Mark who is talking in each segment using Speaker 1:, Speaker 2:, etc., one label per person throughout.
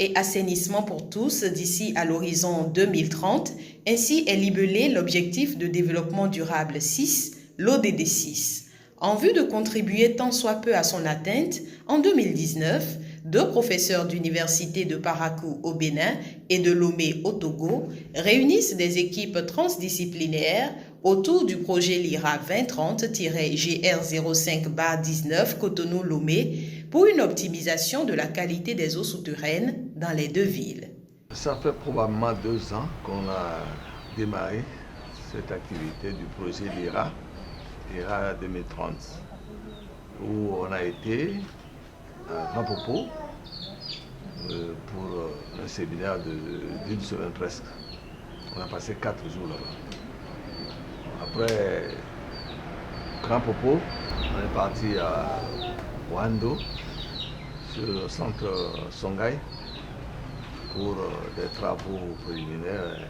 Speaker 1: et assainissement pour tous d'ici à l'horizon 2030. Ainsi est libellé l'objectif de développement durable 6, l'ODD 6. En vue de contribuer tant soit peu à son atteinte, en 2019, 2 professeurs d'université de Parakou au Bénin et de Lomé au Togo réunissent des équipes transdisciplinaires autour du projet LIRA 2030-GR05-19 Cotonou-Lomé pour une optimisation de la qualité des eaux souterraines dans les 2 villes.
Speaker 2: Ça fait probablement 2 ans qu'on a démarré cette activité du projet LIRA 2030, où on a été à Grand Popo pour un séminaire d'une semaine presque. On a passé 4 jours là-bas. Après Grand Popo, on est parti à Wando, sur le centre Songhai, pour des travaux préliminaires.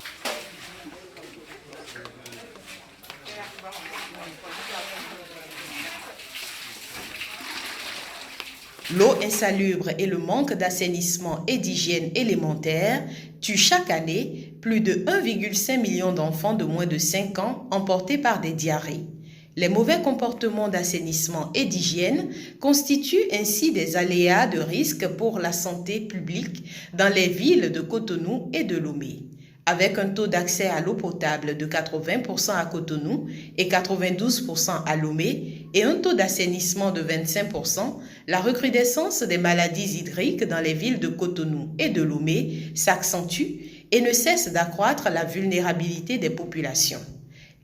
Speaker 1: L'eau insalubre et le manque d'assainissement et d'hygiène élémentaire tuent chaque année plus de 1,5 million d'enfants de moins de 5 ans emportés par des diarrhées. Les mauvais comportements d'assainissement et d'hygiène constituent ainsi des aléas de risque pour la santé publique dans les villes de Cotonou et de Lomé. Avec un taux d'accès à l'eau potable de 80% à Cotonou et 92% à Lomé et un taux d'assainissement de 25%, la recrudescence des maladies hydriques dans les villes de Cotonou et de Lomé s'accentue et ne cesse d'accroître la vulnérabilité des populations.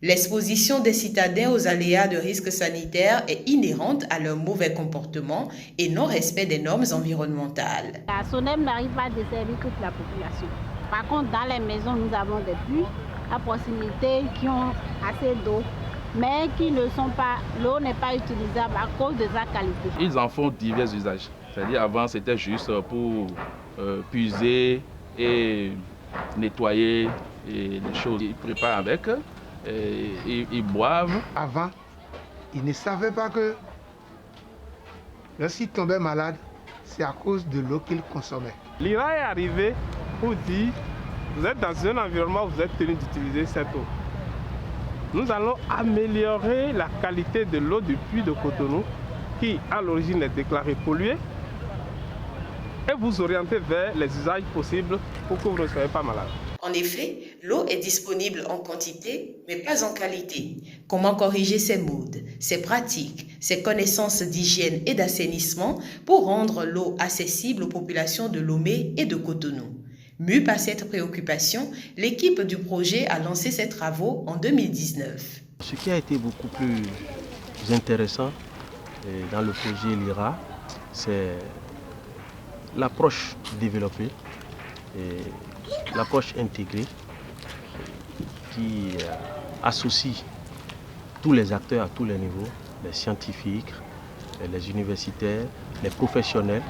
Speaker 1: L'exposition des citadins aux aléas de risque sanitaire est inhérente à leur mauvais comportement et non-respect des normes environnementales.
Speaker 3: La SONEM n'arrive pas à desservir toute la population. Par contre, dans les maisons, nous avons des puits à proximité qui ont assez d'eau, mais qui ne sont pas, l'eau n'est pas utilisable à cause de sa qualité.
Speaker 4: Ils en font divers usages. C'est-à-dire avant, c'était juste pour puiser et nettoyer et les choses. Ils préparent avec, ils boivent.
Speaker 5: Avant, ils ne savaient pas que lorsqu'ils tombaient malades, c'est à cause de l'eau qu'ils consommaient.
Speaker 6: L'IRA est arrivé pour dire, vous êtes dans un environnement où vous êtes tenu d'utiliser cette eau. Nous allons améliorer la qualité de l'eau du puits de Cotonou, qui à l'origine est déclarée polluée, et vous orienter vers les usages possibles pour que vous ne soyez pas malade.
Speaker 1: En effet, l'eau est disponible en quantité, mais pas en qualité. Comment corriger ces modes, ces pratiques, ces connaissances d'hygiène et d'assainissement pour rendre l'eau accessible aux populations de Lomé et de Cotonou? Mue par cette préoccupation, l'équipe du projet a lancé ses travaux en 2019.
Speaker 7: Ce qui a été beaucoup plus intéressant dans le projet LIRA, c'est l'approche développée, l'approche intégrée qui associe tous les acteurs à tous les niveaux, les scientifiques, les universitaires, les professionnels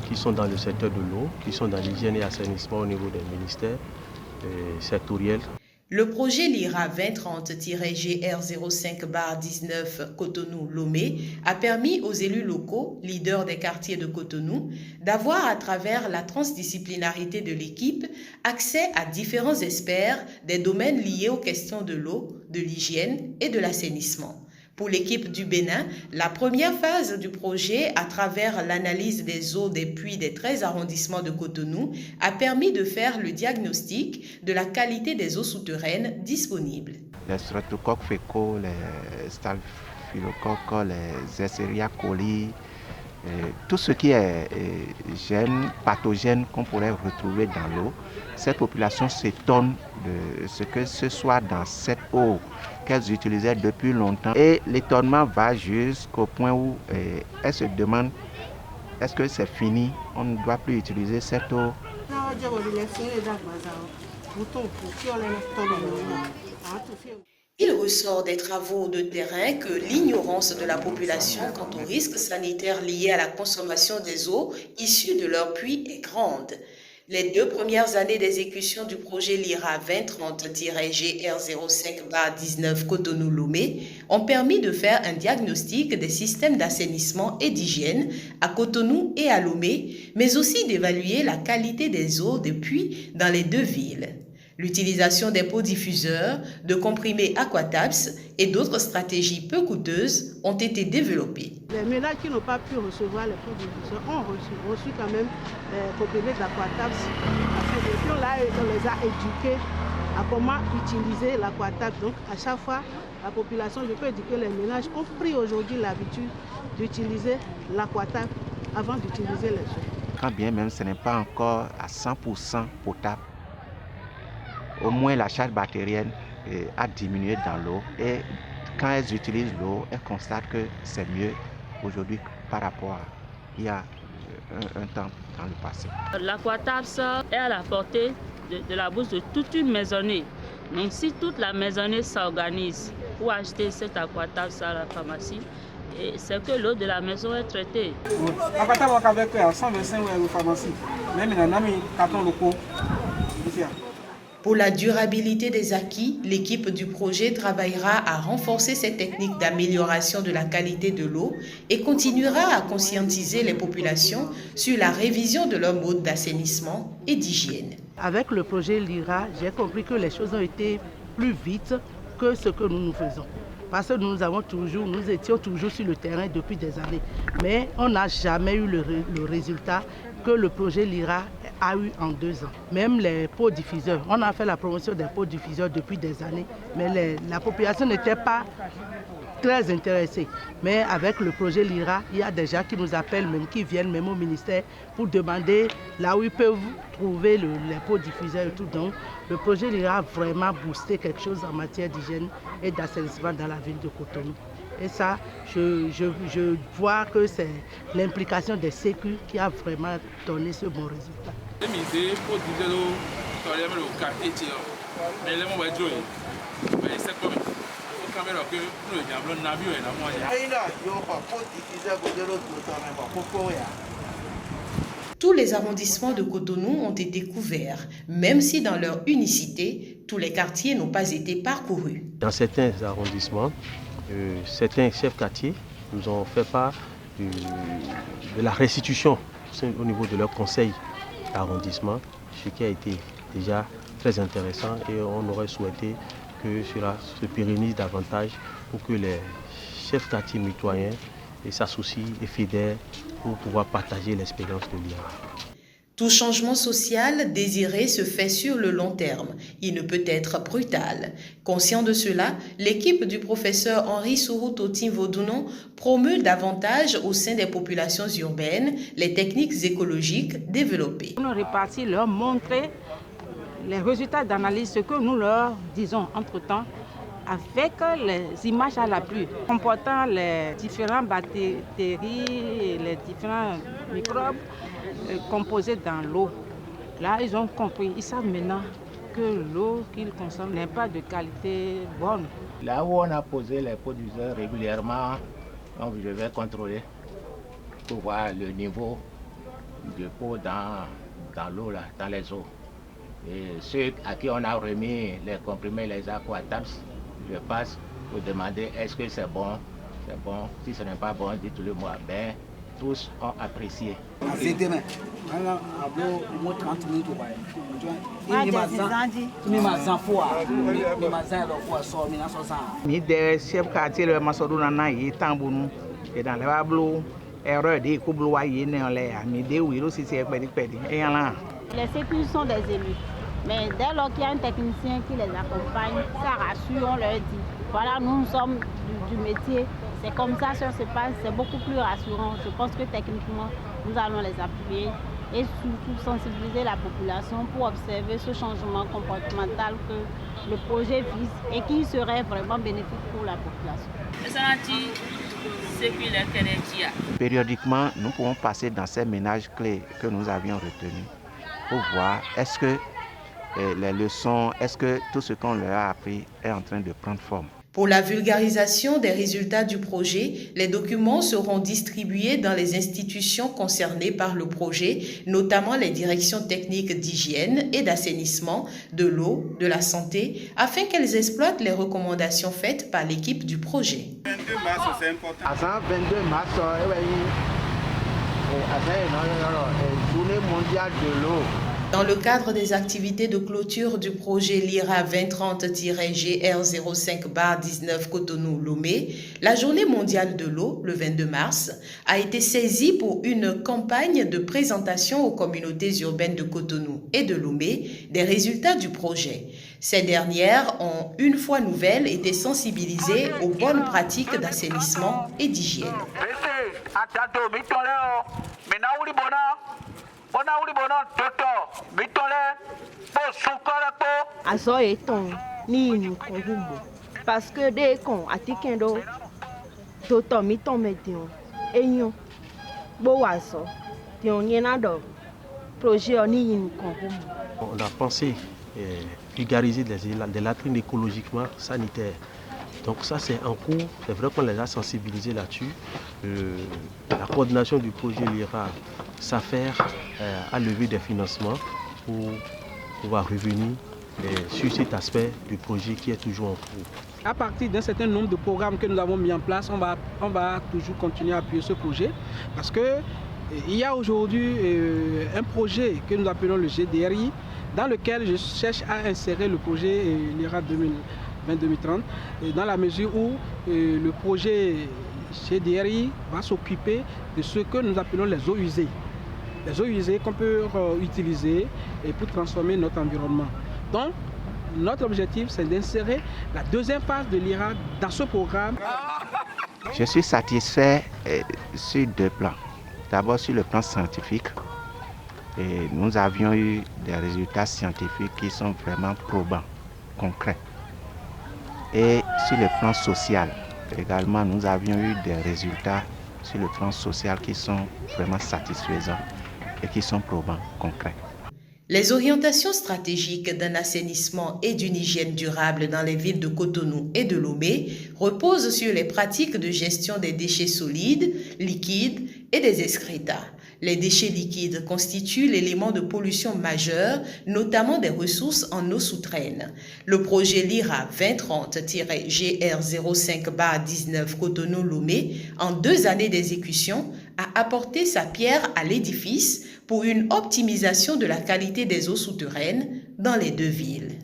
Speaker 7: qui sont dans le secteur de l'eau, qui sont dans l'hygiène et assainissement au niveau des ministères sectoriels.
Speaker 1: Le projet LIRA 2030-GR05-19 Cotonou-Lomé a permis aux élus locaux, leaders des quartiers de Cotonou, d'avoir à travers la transdisciplinarité de l'équipe accès à différents experts des domaines liés aux questions de l'eau, de l'hygiène et de l'assainissement. Pour l'équipe du Bénin, la première phase du projet, à travers l'analyse des eaux des puits des 13 arrondissements de Cotonou, a permis de faire le diagnostic de la qualité des eaux souterraines disponibles.
Speaker 8: Les streptocoques fécaux, les staphylocoques, les Escherichia coli, tout ce qui est gène, pathogène qu'on pourrait retrouver dans l'eau, cette population s'étonne de ce que ce soit dans cette eau qu'elles utilisaient depuis longtemps. Et l'étonnement va jusqu'au point où elles se demandent est-ce que c'est fini, on ne doit plus utiliser cette eau.
Speaker 1: Il ressort des travaux de terrain que l'ignorance de la population quant aux risques sanitaires liés à la consommation des eaux issues de leurs puits est grande. Les 2 premières années d'exécution du projet LIRA 2030-GR05-19 Cotonou-Lomé ont permis de faire un diagnostic des systèmes d'assainissement et d'hygiène à Cotonou et à Lomé, mais aussi d'évaluer la qualité des eaux des puits dans les 2 villes. L'utilisation des pots diffuseurs, de comprimés Aquatabs et d'autres stratégies peu coûteuses ont été développées.
Speaker 9: Les ménages qui n'ont pas pu recevoir les pots diffuseurs ont reçu quand même les comprimés d'Aquatabs. On les a éduqués à comment utiliser l'Aquatabs. Donc à chaque fois, la population, je peux dire que les ménages ont pris aujourd'hui l'habitude d'utiliser l'Aquatabs avant d'utiliser les eaux.
Speaker 8: Quand bien même ce n'est pas encore à 100% potable, au moins la charge bactérienne a diminué dans l'eau et quand elles utilisent l'eau, elles constatent que c'est mieux aujourd'hui par rapport à il y a un temps dans le passé.
Speaker 10: L'Aquatabs est à la portée de la bouche de toute une maisonnée. Donc si toute la maisonnée s'organise pour acheter cet Aquatabs à la pharmacie, c'est que l'eau de la maison est traitée.
Speaker 11: Aquatabs avec 125 € pharmacie, même dans les cartons locaux.
Speaker 1: Pour la durabilité des acquis, l'équipe du projet travaillera à renforcer ces techniques d'amélioration de la qualité de l'eau et continuera à conscientiser les populations sur la révision de leur mode d'assainissement et d'hygiène.
Speaker 9: Avec le projet LIRA, j'ai compris que les choses ont été plus vite que ce que nous faisons. Parce que nous étions toujours sur le terrain depuis des années. Mais on n'a jamais eu le résultat que le projet LIRA a eu en 2 ans. Même les pots diffuseurs, on a fait la promotion des pots diffuseurs depuis des années, mais la population n'était pas très intéressée. Mais avec le projet LIRA, il y a des gens qui nous appellent, même qui viennent même au ministère pour demander là où ils peuvent trouver les pots diffuseurs et tout. Donc le projet LIRA a vraiment boosté quelque chose en matière d'hygiène et d'assainissement dans la ville de Cotonou. Et ça, je vois que c'est l'implication des sécu qui a vraiment donné ce bon résultat.
Speaker 1: Tous les arrondissements de Cotonou ont été couverts, même si dans leur unicité, tous les quartiers n'ont pas été parcourus.
Speaker 7: Dans certains arrondissements, certains chefs quartiers nous ont fait part de la restitution au niveau de leur conseil d'arrondissement, ce qui a été déjà très intéressant et on aurait souhaité que cela se pérennise davantage pour que les chefs quartiers mitoyens s'associent et fédèrent pour pouvoir partager l'expérience de l'IRA.
Speaker 1: Tout changement social désiré se fait sur le long terme. Il ne peut être brutal. Conscient de cela, l'équipe du professeur Henri Sourou-Totin-Vaudounon promeut davantage au sein des populations urbaines les techniques écologiques développées.
Speaker 3: Nous répartis leur montrer les résultats d'analyse, ce que nous leur disons entre-temps, avec les images à l'appui, comportant les différentes bactéries, les différents microbes composés dans l'eau. Là, ils ont compris, ils savent maintenant que l'eau qu'ils consomment n'est pas de qualité bonne.
Speaker 12: Là où on a posé les pots diffuseurs régulièrement, donc je vais contrôler pour voir le niveau du pot dans l'eau, dans les eaux. Et ceux à qui on a remis les comprimés, les Aquatabs, je passe pour demander est-ce que c'est bon. C'est bon. Si ce n'est pas bon, dites-le moi. Ben, tous ont apprécié.
Speaker 3: Les sécu sont des élus. Mais dès lors qu'il y a un technicien qui les accompagne, ça rassure, on leur dit, voilà, nous sommes du métier, c'est comme ça que ça se passe, c'est beaucoup plus rassurant. Je pense que techniquement, nous allons les appuyer et surtout sensibiliser la population pour observer ce changement comportemental que le projet vise et qui serait vraiment bénéfique pour la population.
Speaker 8: Périodiquement, nous pouvons passer dans ces ménages clés que nous avions retenus pour voir est-ce que les leçons, est-ce que tout ce qu'on leur a appris est en train de prendre forme.
Speaker 1: Pour la vulgarisation des résultats du projet, les documents seront distribués dans les institutions concernées par le projet, notamment les directions techniques d'hygiène et d'assainissement, de l'eau, de la santé, afin qu'elles exploitent les recommandations faites par l'équipe du projet.
Speaker 11: 22 mars, c'est important.
Speaker 12: Avant 22 mars, journée mondiale de l'eau.
Speaker 1: Dans le cadre des activités de clôture du projet LIRA 2030-GR05-19 Cotonou-Lomé, la Journée mondiale de l'eau, le 22 mars, a été saisie pour une campagne de présentation aux communautés urbaines de Cotonou et de Lomé des résultats du projet. Ces dernières ont, une fois nouvelles, été sensibilisées aux bonnes pratiques d'assainissement et d'hygiène.
Speaker 13: Aso eton ni ni kongumo parce que dès qu'on atikendo toto mi ton medion enyo bo waso ti on yena do projet ni ni kongumo.
Speaker 7: On a pensé vulgariser des latrines écologiquement sanitaires. Donc ça c'est en cours, c'est vrai qu'on les a sensibilisés là-dessus. La coordination du projet LIRA s'affaire à lever des financements pour pouvoir revenir sur cet aspect du projet qui est toujours en cours.
Speaker 11: À partir d'un certain nombre de programmes que nous avons mis en place, on va toujours continuer à appuyer ce projet parce qu'il y a aujourd'hui un projet que nous appelons le GDRI dans lequel je cherche à insérer le projet LIRA 2030 dans la mesure où le projet GDRI va s'occuper de ce que nous appelons les eaux usées. Les eaux usées qu'on peut utiliser pour transformer notre environnement. Donc, notre objectif, c'est d'insérer la deuxième phase de l'IRA dans ce programme.
Speaker 8: Je suis satisfait sur deux plans. D'abord sur le plan scientifique. Et nous avions eu des résultats scientifiques qui sont vraiment probants, concrets. Et sur le plan social, également, nous avions eu des résultats sur le plan social qui sont vraiment satisfaisants et qui sont probants, concrets.
Speaker 1: Les orientations stratégiques d'un assainissement et d'une hygiène durable dans les villes de Cotonou et de Lomé reposent sur les pratiques de gestion des déchets solides, liquides et des excréta. Les déchets liquides constituent l'élément de pollution majeur, notamment des ressources en eau souterraine. Le projet LIRA 2030-GR05-19 Cotonou-Lomé, en 2 années d'exécution, a apporté sa pierre à l'édifice pour une optimisation de la qualité des eaux souterraines dans les 2 villes.